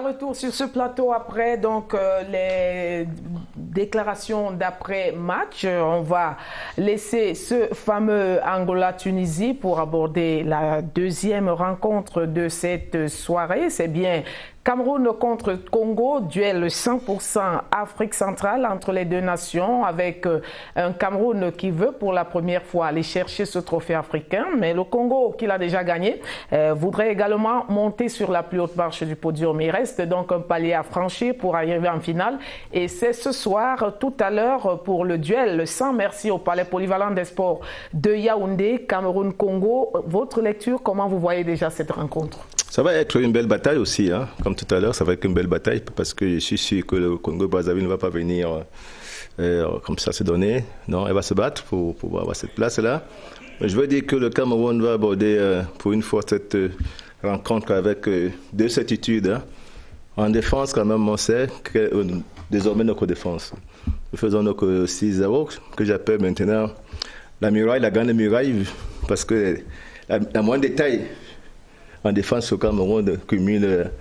retour sur ce plateau après donc les déclarations d'après-match. On va laisser ce fameux Angola-Tunisie pour aborder la deuxième rencontre de cette soirée. C'est bien Cameroun contre Congo, duel 100% Afrique centrale entre les deux nations, avec un Cameroun qui veut pour la première fois aller chercher ce trophée africain, mais le Congo, qui l'a déjà gagné, voudrait également monter sur la plus haute marche du podium. Il reste donc un palier à franchir pour arriver en finale, et c'est ce soir, tout à l'heure, pour le duel sans merci au Palais Polyvalent des Sports de Yaoundé, Cameroun-Congo. Votre lecture, comment vous voyez déjà cette rencontre? Ça va être une belle bataille aussi, hein. Comme tout à l'heure, ça va être une belle bataille parce que je suis sûr que le Congo-Brazzaville ne va pas venir comme ça se donner. Non, elle va se battre pour pouvoir avoir cette place-là. Je veux dire que le Cameroun va aborder pour une fois cette rencontre avec deux certitudes. Hein. En défense, quand même, on sait que désormais notre défense. Nous faisons notre 6-0 que j'appelle maintenant la muraille, la grande muraille, parce que la moindre détail en défense au Cameroun cumule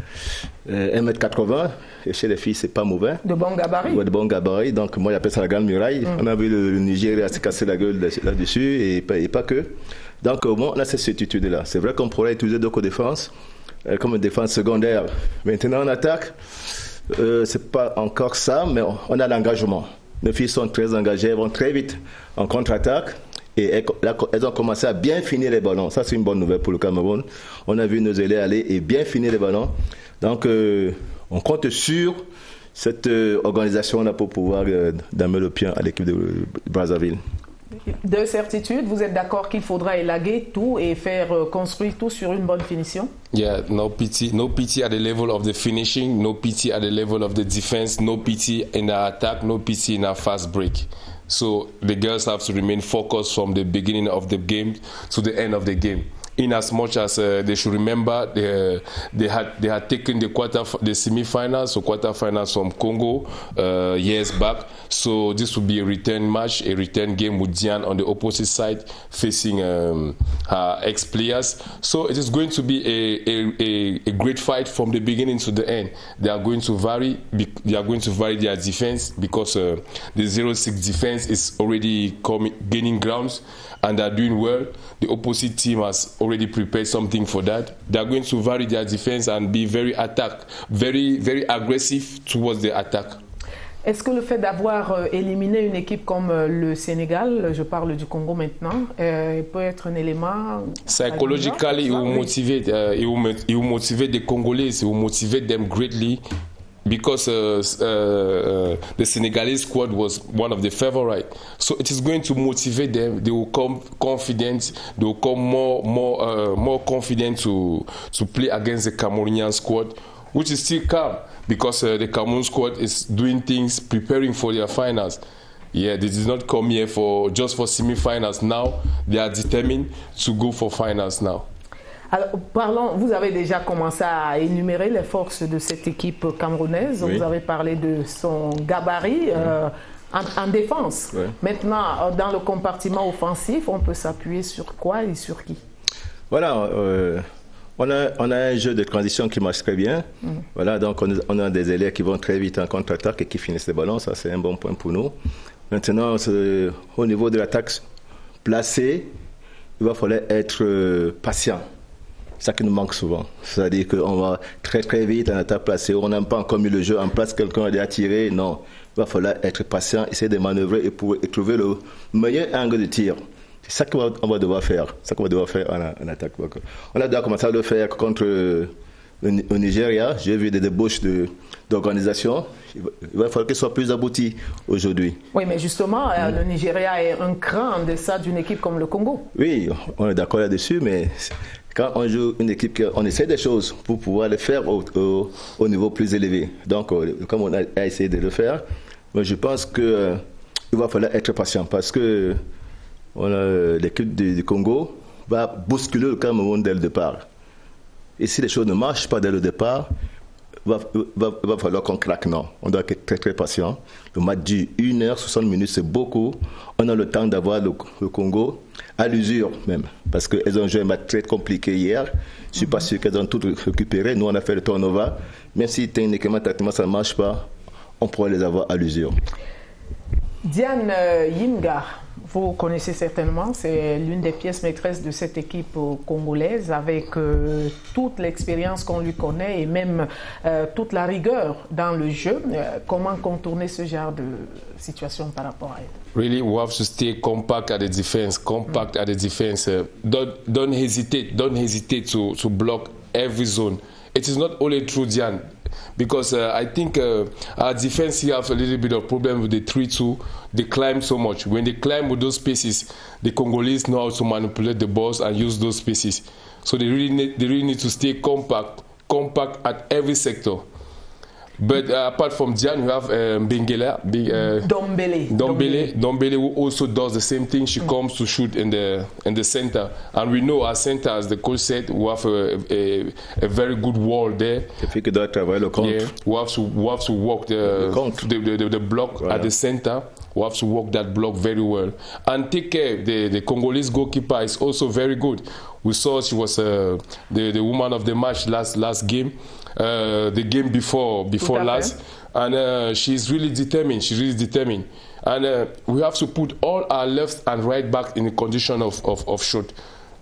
1m80 et chez les filles c'est pas mauvais. De bon gabarit. Ouais, de bon gabarit, donc moi j'appelle ça la grande muraille. On a vu le Nigeria se casser la gueule là-dessus et pas que. Donc au moins on a cette certitude là. C'est vrai qu'on pourrait utiliser d'autres défenses comme une défense secondaire. Maintenant en attaque, c'est pas encore ça, mais on a l'engagement. Nos filles sont très engagées, elles vont très vite en contre-attaque. Et elles ont commencé à bien finir les ballons. Ça, c'est une bonne nouvelle pour le Cameroun. On a vu nos élèves aller et bien finir les ballons. Donc, on compte sur cette organisation-là pour pouvoir damer le pied à l'équipe de Brazzaville. De certitude, vous êtes d'accord qu'il faudra élaguer tout et faire construire tout sur une bonne finition? Yeah, no pity at the level of the finishing, no pity at the level of the defense, no pity in our attack, no pity in our fast break. So the girls have to remain focused from the beginning of the game to the end of the game. In as much as they should remember they had taken the semi-finals or quarter-finals from Congo years back. So this will be a return match, a return game with Diane on the opposite side facing her ex-players. So it is going to be a great fight from the beginning to the end. They are going to vary their defense because the 0-6 defense is already gaining grounds. And they're doing well. The opposite team has already prepared something for that. They're going to vary their defense and be very aggressive towards the attack. Est-ce que le fait d'avoir éliminé une équipe comme le Sénégal, je parle du Congo maintenant, peut être un élément psychologically, it will motivate the Congolais, it will motivate them greatly. Because the Senegalese squad was one of the favorites, so it is going to motivate them. They will come confident. They will come more confident to play against the Cameroonian squad, which is still calm because the Cameroon squad is doing things, preparing for their finals. Yeah, they did not come here just for semi-finals. Now they are determined to go for finals now. Alors, parlons, vous avez déjà commencé à énumérer les forces de cette équipe camerounaise. Oui. Vous avez parlé de son gabarit en défense. Oui. Maintenant, dans le compartiment offensif, on peut s'appuyer sur quoi et sur qui? Voilà, on a un jeu de transition qui marche très bien. Voilà, donc on a des élèves qui vont très vite en contre-attaque et qui finissent les ballons. Ça, c'est un bon point pour nous. Maintenant, au niveau de l'attaque placée, il va falloir être patient. C'est ça qui nous manque souvent. C'est-à-dire qu'on va très très vite en attaque placée. On n'a pas encore mis le jeu en place, quelqu'un a déjà tiré. Non, il va falloir être patient, essayer de manœuvrer et trouver le meilleur angle de tir. C'est ça qu'on va devoir faire. C'est ça qu'on va devoir faire en attaque. On a déjà commencé à le faire contre le Nigeria. J'ai vu des débauches d'organisation. Il va falloir qu'elle soit plus aboutie aujourd'hui. Oui, mais justement, le Nigeria est un cran en deçà d'une équipe comme le Congo. Oui, on est d'accord là-dessus, mais quand on joue une équipe, on essaie des choses pour pouvoir le faire au niveau plus élevé. Donc, comme on a essayé de le faire, moi, je pense qu'il va falloir être patient parce que l'équipe du Congo va bousculer le Cameroun dès le départ. Et si les choses ne marchent pas dès le départ, va falloir qu'on craque. Non, on doit être très très patient. Le match dure 1h60 minutes, c'est beaucoup. On a le temps d'avoir le Congo à l'usure même, parce qu'elles ont joué un match très compliqué hier. Je ne suis pas sûr qu'elles ont tout récupéré. Nous, on a fait le turnover. Même si techniquement, tactiquement, ça ne marche pas, on pourrait les avoir à l'usure. Diane Yinga, vous connaissez certainement, c'est l'une des pièces maîtresses de cette équipe congolaise, avec toute l'expérience qu'on lui connaît et même toute la rigueur dans le jeu. Comment contourner ce genre de situation par rapport à elle? Really, we have to stay compact at the defense. Compact at the defense. Don't hesitate. Don't hesitate to block every zone. It is not only through Diane. Because I think our defense here have a little bit of problem with the 3-2. They climb so much. When they climb with those spaces, the Congolese know how to manipulate the balls and use those spaces. So they really need to stay compact at every sector. But apart from Diane, we have Dombele, who also does the same thing. She comes to shoot in the center, and we know our center, as the coach said, we have a very good wall there. Yeah, we have to walk the block at the center. We have to walk that block very well and take care. The Congolese goalkeeper is also very good. We saw she was the woman of the match last game. The game before last, and she's really determined. And we have to put all our left and right back in the condition of shot.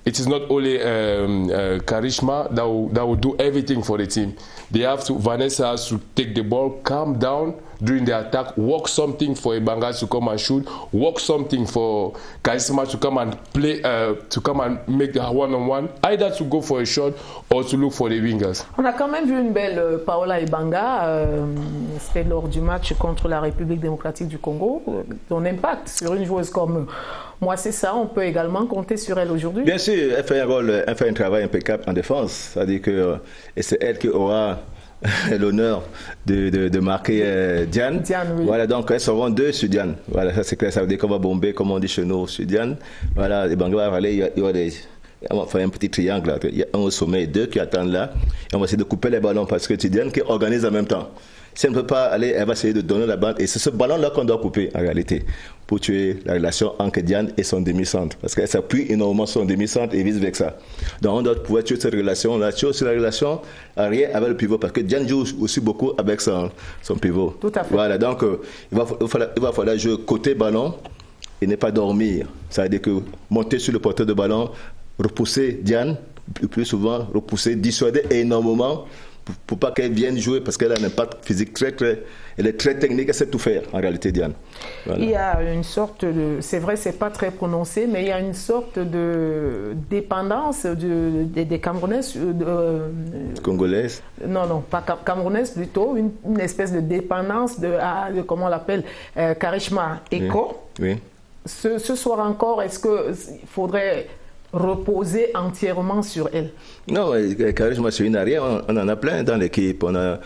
It is not only Karishma that will do everything for the team. Vanessa has to take the ball, calm down during the attack, work something for Ebanga to come and shoot, work something for Karishma to come and play, to come and make the one-on-one, either to go for a shot or to look for the wingers. On a quand même vu une belle Paola Ebanga, c'était lors du match contre la République démocratique du Congo. Son impact sur une joueuse comme moi, c'est ça, on peut également compter sur elle aujourd'hui. Bien sûr, elle fait un travail impeccable en défense. C'est-à-dire que c'est elle qui aura l'honneur de marquer Diane. Oui. Voilà, donc elles seront deux sur Diane. Voilà, ça c'est clair, ça veut dire qu'on va bomber, comme on dit chez nous, sur Diane. Voilà, les Bangla va aller, on va faire un petit triangle là. Il y a un au sommet et deux qui attendent là. Et on va essayer de couper les ballons parce que c'est Diane qui organise en même temps. Si elle ne peut pas aller, elle va essayer de donner la balle. Et c'est ce ballon-là qu'on doit couper, en réalité, pour tuer la relation entre Diane et son demi-centre. Parce qu'elle s'appuie énormément sur son demi-centre et vice-versa. Donc, on doit pouvoir tuer cette relation-là, tuer aussi la relation arrière avec le pivot. Parce que Diane joue aussi beaucoup avec son pivot. Tout à fait. Voilà, donc, il va falloir jouer côté ballon et ne pas dormir. Ça veut dire que monter sur le porteur de ballon, repousser Diane, plus souvent, repousser, dissuader énormément, pour pas qu'elle vienne jouer, parce qu'elle a un impact physique elle est très technique, elle sait tout faire en réalité, Diane. Voilà. Il y a une sorte de, c'est vrai, c'est pas très prononcé, mais il y a une sorte de dépendance des Camerounaises. Congolaises? Non, pas camerounaises plutôt, une espèce de dépendance de comment on l'appelle, Karishma Eko. Oui. Ce soir encore, est-ce qu'il faudrait reposer entièrement sur elle? Non, Karishma, c'est une arrière, on en a plein dans l'équipe. On a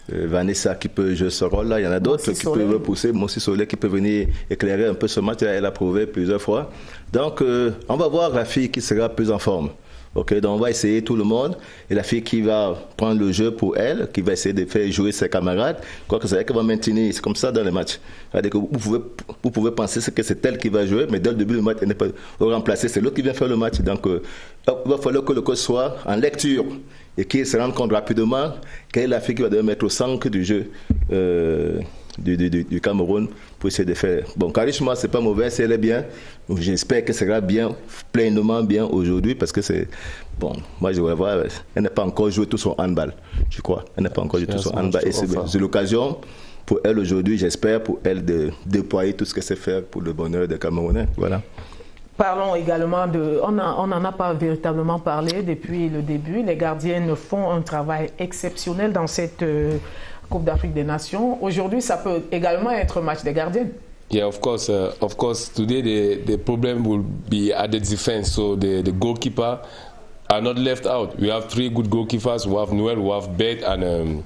Vanessa qui peut jouer ce rôle-là, il y en a d'autres qui peuvent repousser, Mossi Soleil qui peut venir éclairer un peu ce match, elle a prouvé plusieurs fois. Donc, on va voir la fille qui sera plus en forme. Okay, donc on va essayer tout le monde, et la fille qui va prendre le jeu pour elle, qui va essayer de faire jouer ses camarades, quoi que c'est elle qui va maintenir, c'est comme ça dans les matchs. C'est-à-dire que vous pouvez penser que c'est elle qui va jouer, mais dès le début du match, elle n'est pas remplacée, c'est l'autre qui vient faire le match. Donc il va falloir que le coach soit en lecture et qu'il se rende compte rapidement quelle est la fille qui va devoir mettre au centre du jeu du Cameroun pour essayer de faire. Bon, Karishma, c'est pas mauvais, si elle est bien. J'espère que ça sera bien, pleinement bien aujourd'hui, parce que c'est. Bon, moi je vais voir, elle n'a pas encore joué tout son handball, je crois. Elle n'a pas encore joué tout son handball. Et c'est l'occasion pour elle aujourd'hui, j'espère, pour elle de déployer tout ce qu'elle sait faire pour le bonheur des Camerounais. Voilà. Parlons également de... On n'en a pas véritablement parlé depuis le début. Les gardiennes font un travail exceptionnel dans cette Coupe d'Afrique des Nations. Aujourd'hui, ça peut également être un match des gardiennes. Yeah, of course. Today the problem will be at the defense. So the goalkeeper are not left out. We have 3 good goalkeepers. We have Noel, we have Bet, and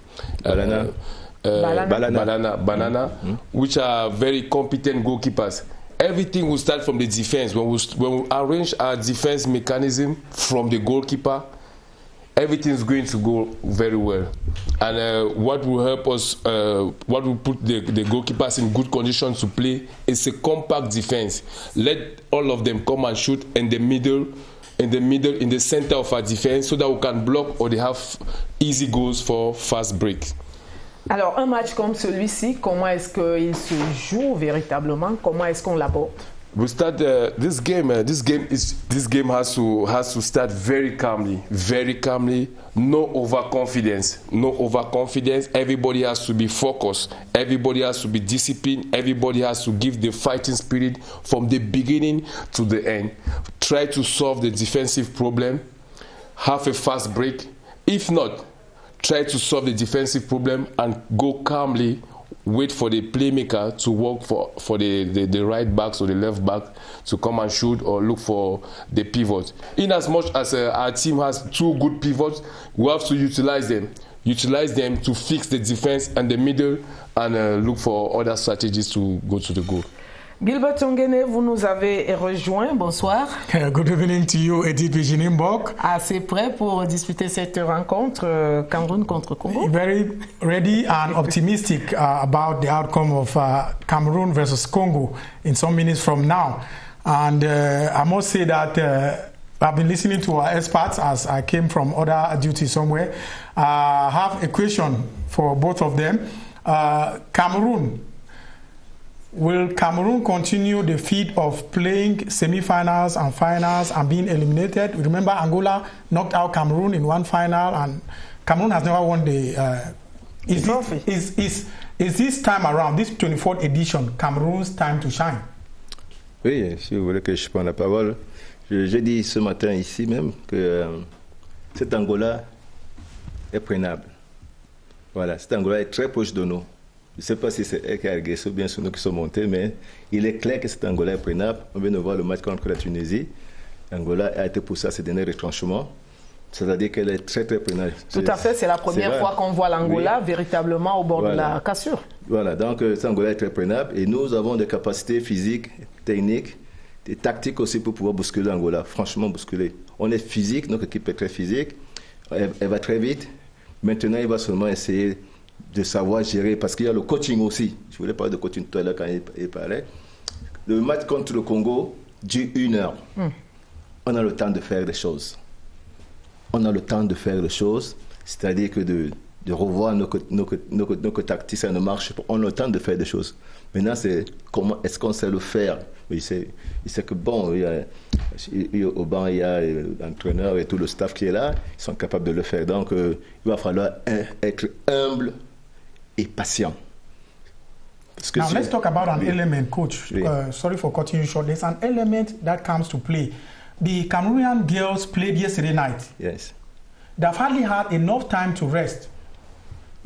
Banana, which are very competent goalkeepers. Everything will start from the defense. When we arrange our defense mechanism from the goalkeeper, everything's going to go very well. And what will help us, what will put the goalkeepers in good condition to play is a compact defense. Let all of them come and shoot in the middle, in the center of our defense, so that we can block or they have easy goals for fast breaks. Alors, un match comme celui-ci, comment est-ce qu'il se joue véritablement? Comment est-ce qu'on l'aborde? We start this game. This game has to start very calmly. No overconfidence. Everybody has to be focused. Everybody has to be disciplined. Everybody has to give the fighting spirit from the beginning to the end. Try to solve the defensive problem. Have a fast break. If not, try to solve the defensive problem and go calmly. Wait for the playmaker to work for the right backs or the left back to come and shoot or look for the pivot. In as much as our team has two good pivots, we have to utilize them to fix the defense and the middle and look for other strategies to go to the goal. Gilbert Ongene, vous nous avez rejoint. Bonsoir. Good evening to you, Edith Virginie-Mbok. Assez prêt pour disputer cette rencontre Cameroun contre Congo? Very ready and optimistic about the outcome of Cameroon versus Congo in some minutes from now. And I must say that I've been listening to our experts as I came from other duty somewhere. I have a question for both of them. Will Cameroon continue the feat of playing semi-finals and finals and being eliminated? Remember, Angola knocked out Cameroon in one final, and Cameroon has never won the trophy. Is this time around, this 24th edition, Cameroon's time to shine? Oui, si vous voulez que je prenne la parole, j'ai dit ce matin ici même que cet Angola est prenable. Voilà, cet Angola est très proche de nous. Je ne sais pas si c'est elle qui a agressé ou bien c'est nous qui sommes montés, mais il est clair que cet Angola est prenable. On vient de voir le match contre la Tunisie. L'Angola a été poussé à ses derniers retranchements. C'est-à-dire qu'elle est très très prenable. Tout à fait, c'est la première fois qu'on voit l'Angola véritablement au bord de la cassure. Voilà, donc cet Angola est très prenable et nous avons des capacités physiques, techniques, des tactiques aussi pour pouvoir bousculer l'Angola, franchement bousculer. On est physique, notre équipe est très physique, elle va très vite. Maintenant, il va seulement essayer de savoir gérer, parce qu'il y a le coaching aussi. Je voulais parler de coaching tout à l'heure quand il parlait. Le match contre le Congo dure 1 heure. On a le temps de faire des choses. C'est-à-dire que de revoir nos tactiques, ça ne marche pas. On a le temps de faire des choses. Maintenant, c'est comment est-ce qu'on sait le faire. Il sait que bon, au banc, il y a l'entraîneur et tout le staff qui est là, ils sont capables de le faire. Donc, il va falloir être humble et patient. Now let's talk about an element, coach. Sorry for cutting you short. There's an element that comes to play. The Cameroonian girls played yesterday night. Yes. They've hardly had enough time to rest.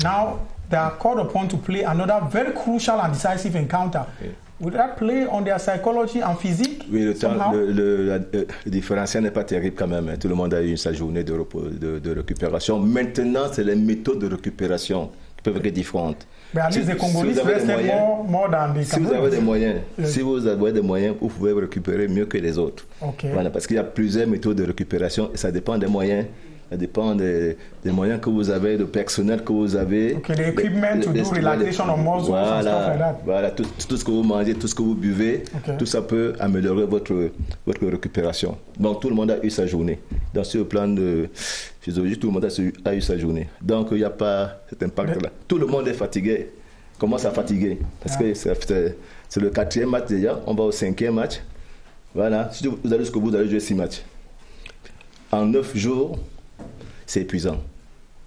Now they are called upon to play another very crucial and decisive encounter. Okay. Would that play on their psychology and physique? Oui, le différentiel n'est pas terrible quand même. Tout le monde a eu sa journée de récupération. Maintenant, c'est les méthodes de récupération qui peuvent être différentes. Mais at least the Congolese rested more than the Cameroonians. Si vous avez des moyens, si vous avez des moyens, vous pouvez récupérer mieux que les autres. Okay. Voilà, parce qu'il y a plusieurs méthodes de récupération et ça dépend des moyens. Ça dépend des moyens que vous avez, de personnel que vous avez. Okay, the equipment to do relaxation of muscles and stuff like that. Voilà, tout ce que vous mangez, tout ce que vous buvez, tout ça peut améliorer votre récupération. Donc tout le monde a eu sa journée. Dans ce plan de physiologie, tout le monde a eu sa journée. Donc il n'y a pas cet impact-là. Tout le monde est fatigué, commence à fatiguer. Parce que c'est le 4e match déjà, on va au 5e match. Voilà, si vous allez jusqu'au bout, vous allez jouer 6 matchs. En 9 jours, c'est épuisant.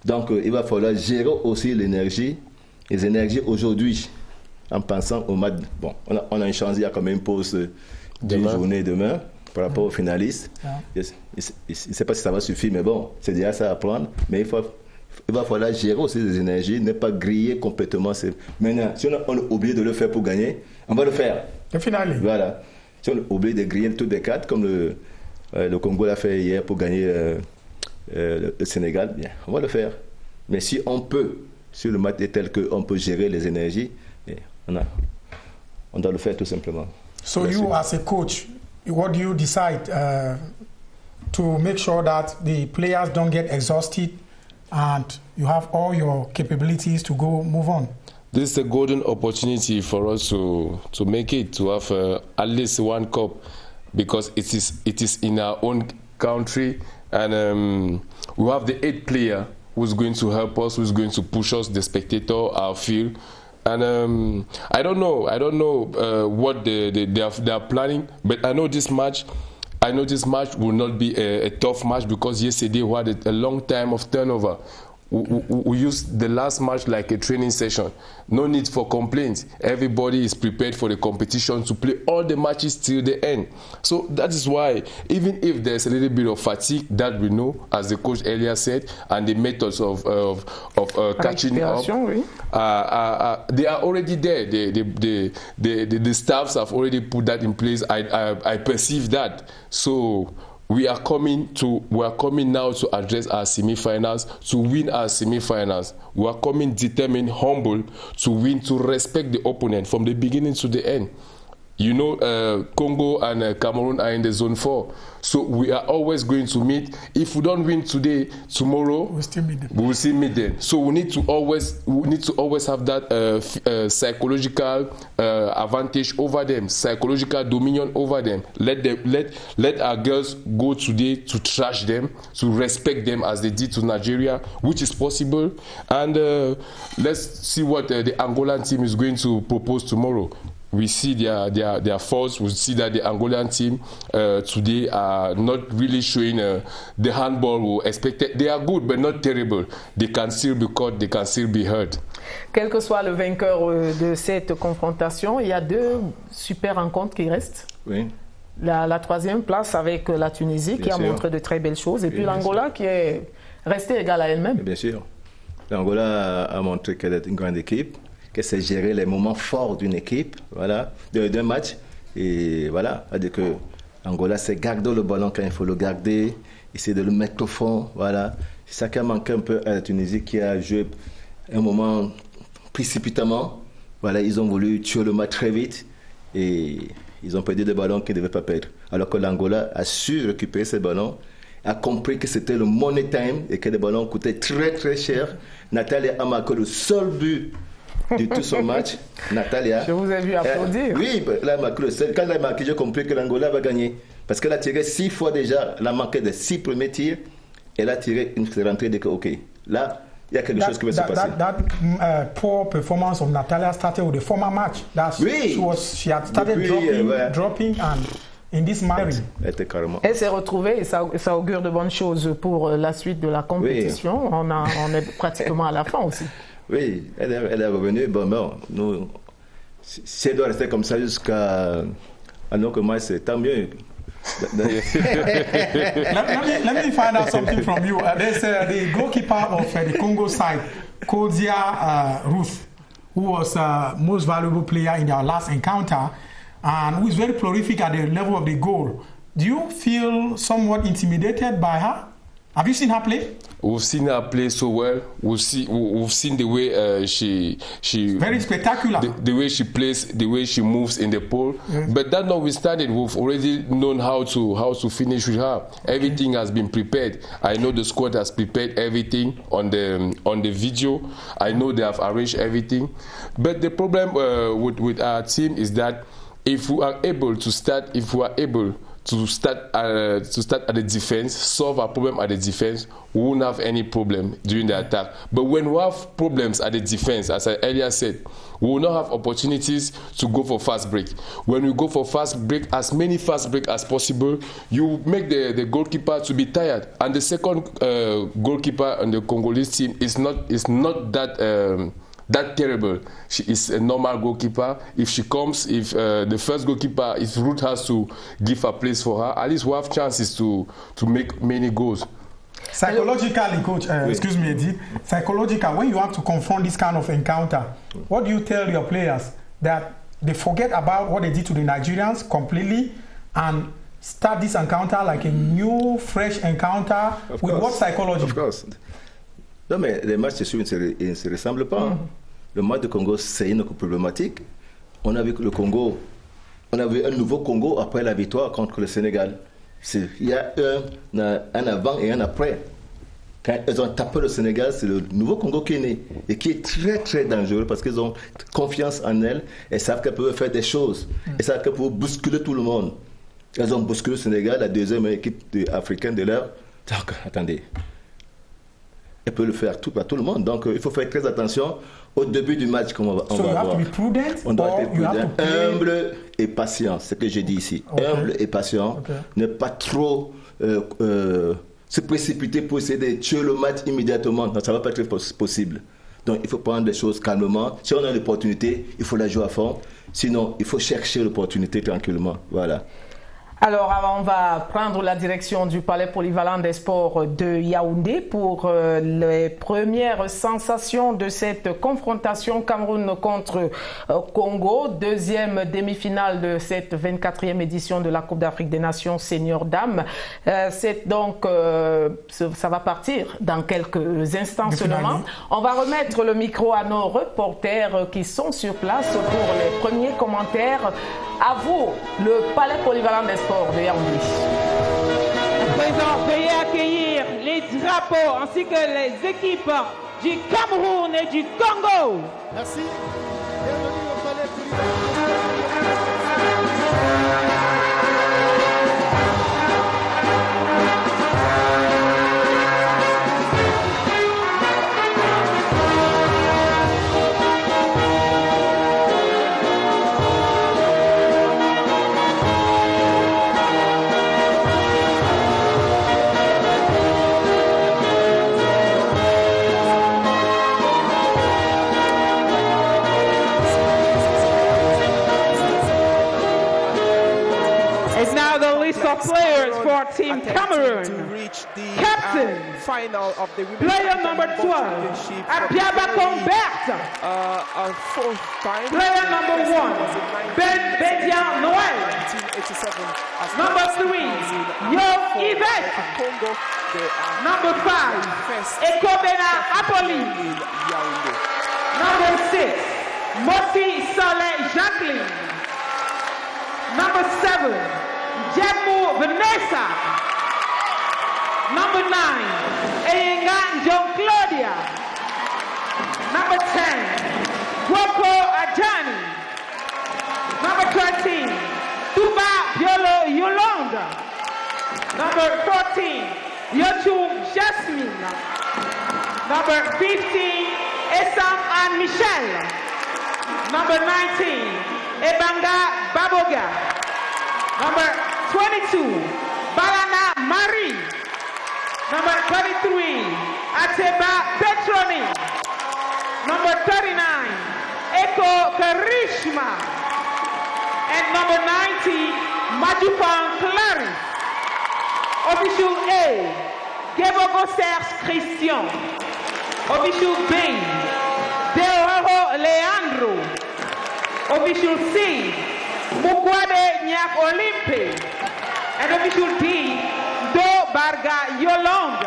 Donc, il va falloir gérer aussi les énergies aujourd'hui, en pensant au match. Bon, on a une chance, il y a quand même une pause d'une journée demain par rapport aux finalistes. Je ne sais pas si ça va suffire, mais bon, c'est déjà ça à prendre. Mais il va falloir gérer aussi les énergies, ne pas griller complètement. Maintenant, si on a oublié de le faire pour gagner, on va le faire. Voilà. Si on a oublié de griller tous les 4, comme le Congo l'a fait hier pour gagner le Sénégal, bien, on va le faire. Mais si on peut, si le match est tel qu'on peut gérer les énergies, on doit le faire tout simplement. So you, as a coach, what do you decide? to make sure that the players don't get exhausted and you have all your capabilities to go move on? This is a golden opportunity for us to make it, to have at least one cup, because it is in our own country, and we have the 8th player who's going to help us, who's going to push us, the spectator, our field. And I don't know what they are planning, but I know this match will not be a tough match, because yesterday we had a long time of turnover. We used the last match like a training session. No need for complaints. Everybody is prepared for the competition to play all the matches till the end. So that is why, even if there's a little bit of fatigue, that we know, as the coach earlier said, and the methods of catching up, they are already there. The staffs have already put that in place. I perceive that. So we are coming now to address our semi-finals, to win our semi-finals. We are coming determined, humble, to win, to respect the opponent from the beginning to the end. You know, Congo and Cameroon are in the zone 4. So we are always going to meet. If we don't win today, tomorrow we will still meet them. So we need to always have that psychological advantage over them, psychological dominion over them. Let our girls go today to trash them, to respect them as they did to Nigeria, which is possible. And let's see what the Angolan team is going to propose tomorrow. We see their faults. We see that the Angolan team today are not really showing the handball we expected. They are good, but not terrible. They can still be caught, they can still be hurt. Quel que soit le vainqueur de cette confrontation, il y a 2 super rencontres qui restent. Oui. La 3e place avec la Tunisie, bien qui sûr. A montré de très belles choses, et puis l'Angola qui est restée égale à elle-même. Bien sûr. L'Angola a montré qu'elle est une grande équipe, que c'est gérer les moments forts d'une équipe, voilà, d'un match. Et voilà, c'est-à-dire que Angola, c'est garder le ballon quand il faut le garder, essayer de le mettre au fond, voilà. C'est ça qui a manqué un peu à la Tunisie, qui a joué un moment précipitamment. Voilà, ils ont voulu tuer le match très vite et ils ont perdu des ballons qu'ils ne devaient pas perdre. Alors que l'Angola a su récupérer ces ballons, a compris que c'était le money time et que les ballons coûtaient très très cher. Natalia a marqué le seul but de tout son match. Natalia. Je vous ai vu applaudir. Oui, là, quand elle a marqué, j'ai compris que l'Angola va gagner. Parce qu'elle a tiré 6 fois déjà, elle a marqué des 6 premiers tirs. Elle a tiré une rentrée de que, ok, là, il y a quelque chose qui va se passer. That poor performance of Natalia started with the former match. Oui. She had started dropping and in this match. Elle s'est retrouvée et ça augure de bonnes choses pour la suite de la compétition. Oui. On est pratiquement à la fin aussi. Oui, elle est revenue. Bon, nous, si elle doit rester comme ça jusqu'à un autre match, c'est tant mieux. let me find out something from you. There's the goalkeeper of the Congo side, Kozia Ruth, who was most valuable player in their last encounter and who is very prolific at the level of the goal. Do you feel somewhat intimidated by her? Have you seen her play? We've seen her play so well. We've seen the way she very spectacular. The way she plays, the way she moves in the pole. Yes. But that notwithstanding, we've already known how to finish with her. Everything has been prepared. I know the squad has prepared everything on the video. I know they have arranged everything. But the problem with our team is that if we are able to start at the defense, solve our problem at the defense, we won't have any problem during the attack. But when we have problems at the defense, as I earlier said, we will not have opportunities to go for fast break. When we go for fast break, as many fast break as possible, you make the goalkeeper to be tired. And the second goalkeeper on the Congolese team is not that terrible. She is a normal goalkeeper. If she comes, if the first goalkeeper, if Ruth has to give a place for her, at least we have chances to make many goals. Psychologically, coach, excuse me, Eddie, psychologically, when you have to confront this kind of encounter, what do you tell your players? That they forget about what they did to the Nigerians completely and start this encounter like a new, fresh encounter with what psychology? Of course. Non, mais les matchs ne se ressemblent pas. Le match de Congo, c'est une problématique. On a vu que le Congo, on a vu un nouveau Congo après la victoire contre le Sénégal. Il y a un avant et un après. Quand elles ont tapé le Sénégal, c'est le nouveau Congo qui est né et qui est très très dangereux parce qu'ils ont confiance en elles et savent qu'elles peuvent faire des choses et savent qu'elles peuvent bousculer tout le monde. Elles ont bousculé le Sénégal, la deuxième équipe africaine de l'heure. Donc, attendez, elles peuvent le faire à tout le monde. Donc, il faut faire très attention au début du match qu'on va voir. On doit être prudent, humble et patient, c'est ce que j'ai dit ici. Okay. Humble et patient, ne pas trop se précipiter pour essayer de tuer le match immédiatement. Non, ça ne va pas être possible. Donc, il faut prendre les choses calmement. Si on a l'opportunité, il faut la jouer à fond. Sinon, il faut chercher l'opportunité tranquillement. Voilà. Alors, on va prendre la direction du Palais polyvalent des sports de Yaoundé pour les premières sensations de cette confrontation Cameroun contre Congo, deuxième demi-finale de cette 24e édition de la Coupe d'Afrique des Nations Senior Dames. C'est donc, ça va partir dans quelques instants seulement. On va remettre le micro à nos reporters qui sont sur place pour les premiers commentaires. À vous, le Palais polyvalent des sports de Yaoundé. À présent, veuillez accueillir les drapeaux ainsi que les équipes du Cameroun et du Congo. Merci. Bienvenue au Palais polyvalent. Players for Team Cameroon. Captain, final of the player number 12, Abiaba Combert. Player number 1, Ben Bedian Noel. Number 3, Yo Yvette. Number 5, Ekobena Apoli. Number 6, Mosi Saleh Jacqueline. Number 7, Jemu Vanessa. Number 9, Eyengan John Claudia. Number 10, Guapo Ajani. Number 13, Tuba Biolo Yolanda. Number 14, Yochum Jasmine. Number 15, Essam Anne Michel. Number 19, Ebanga Baboga. Number 22, Balana Marie. Number 33, Ateba Petroni. Number 39, Eko Karishma. And number 90, Majufan Clary. Official A, Gebo Gossers Christian. Official B, Deoro Leandro. Official C, Mukwade Nyak Olympe. And official D, Do Barga Yolande.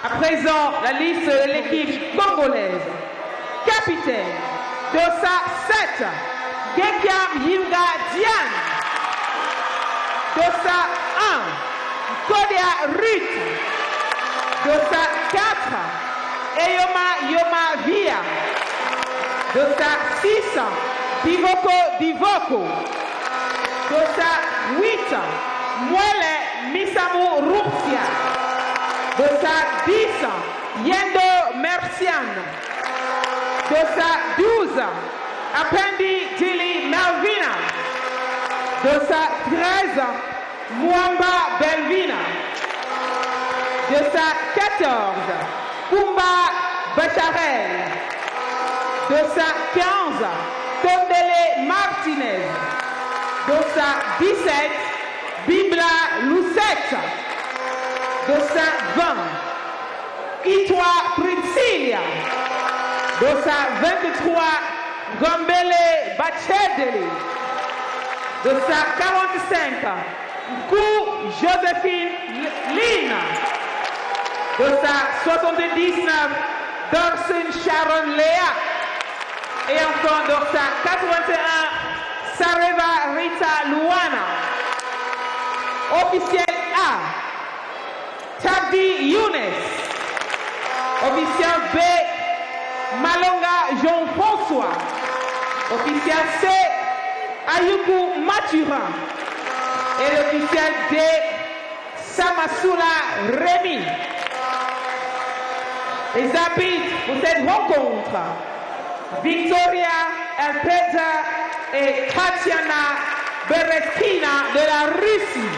À présent, la liste de l'équipe congolaise. Capitaine, Dossa 7, Gekiam Yinga Diane. Dossa 1, Kodia Ruth. Dossa 4, Eyoma Yoma Via. Dossa 6, Divoko Divoko. Dossa 8, Mwele Misamu Rupsia. Dossa 10, Yendo Mercian. Dossa 12, Apendi Dili Malvina. Dossa 13, Mwamba Belvina. Dossa 14, Kumba Bacharel. Dossa 15, Tondele Martinez. Dossa 17, Bibla Lucette. Dossa 20, Itwa Princilia. Dossa 23, Gombele Bachedeli. Dossa 45, Kou Joséphine Lina. Dossa 79, Dorson Sharon Léa. Et enfin Dossa 81, Sareva Rita Luana. Officiel A, Tabdi Younes. Officiel B, Malonga Jean-François. Officiel C, Ayuku Mathurin. Et l'officiel D, Samassoula Rémi. Les arbitres pour cette rencontre, Victoria Elpeza et Tatiana Bereskina de la Russie.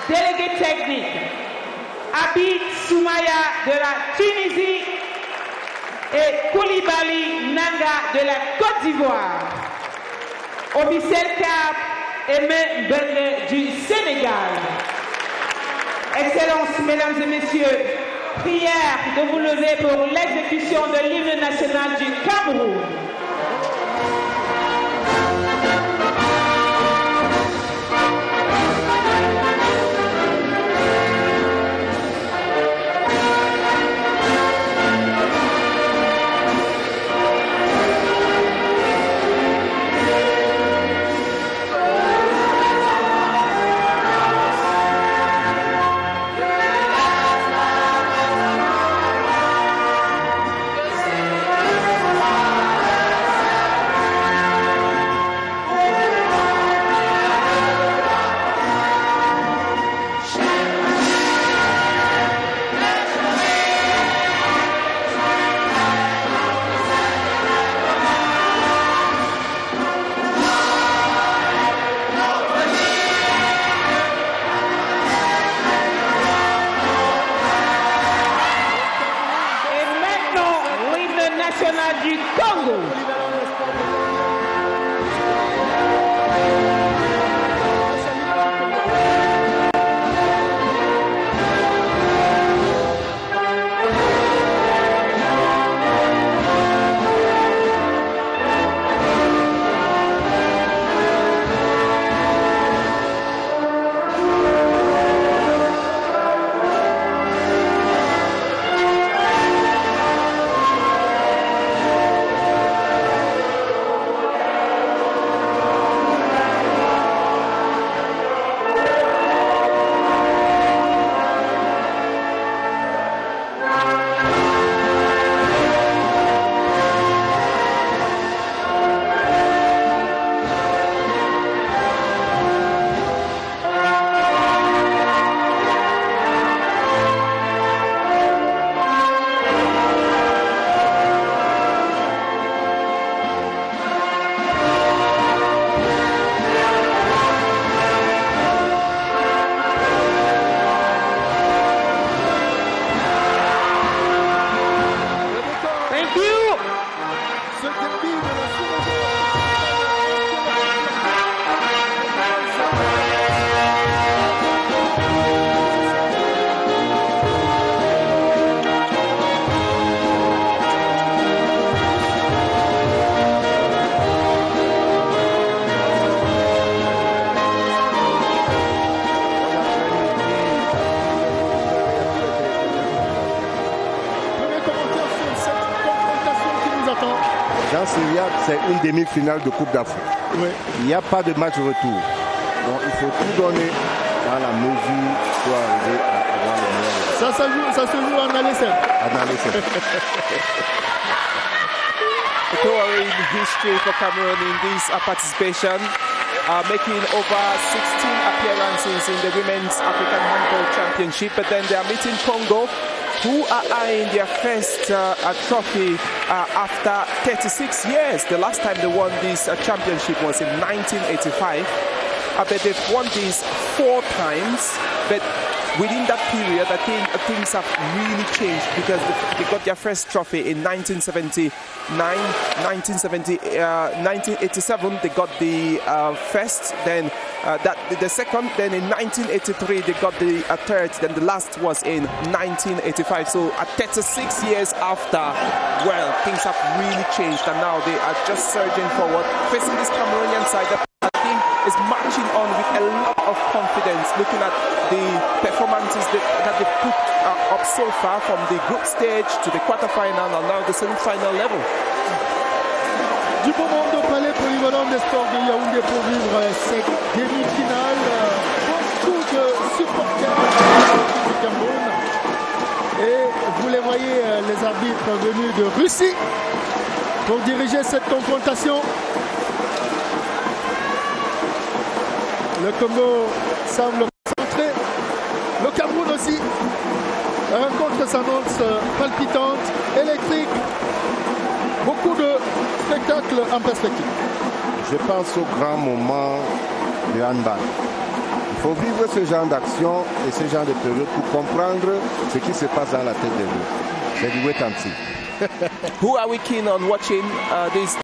Délégué technique, Abid Soumaya de la Tunisie et Koulibaly Nanga de la Côte d'Ivoire. Officiel cap, Aimé Bengue du Sénégal. Excellences, mesdames et messieurs, prière de vous lever pour l'exécution de l'hymne national du Cameroun. Du Congo. C'est une demi-finale de Coupe d'Afrique. Oui. Il n'y a pas de match retour. Donc il faut tout donner dans la mesure pour arriver à avoir le meilleur. Ça se joue en aller simple. En aller simple. A towering history for Cameroon in this participation, making over 16 appearances in the Women's African Handball Championship. But then they are meeting Congo, who are eyeing their first trophy after 36 years. The last time they won this championship was in 1985. But they've won this 4 times. But within that period, I think things have really changed because they got their first trophy in 1979, 1987 they got the first, then the second, then in 1983 they got the third, then the last was in 1985. So at 36 years after, well, things have really changed, and now they are just surging forward, facing this Cameroonian side that I think is marching on with a lot of confidence, looking at the performances that they put up so far, from the group stage to the quarterfinal and now the semi-final level. Du beau monde au palais polyvalent des sports de Yaoundé pour vivre cette demi-finale. quelques supporters du Cameroun. Et vous les voyez, les arbitres venus de Russie pour diriger cette confrontation. Le Congo semble concentré. Le Cameroun aussi. La rencontre s'annonce palpitante, électrique. Beaucoup de spectacles en perspective. Je pense au grand moment du handball. Il faut vivre ce genre d'action et ce genre de période pour comprendre ce qui se passe dans la tête de l'autre. C'est du wait and see. Who are we keen on watching this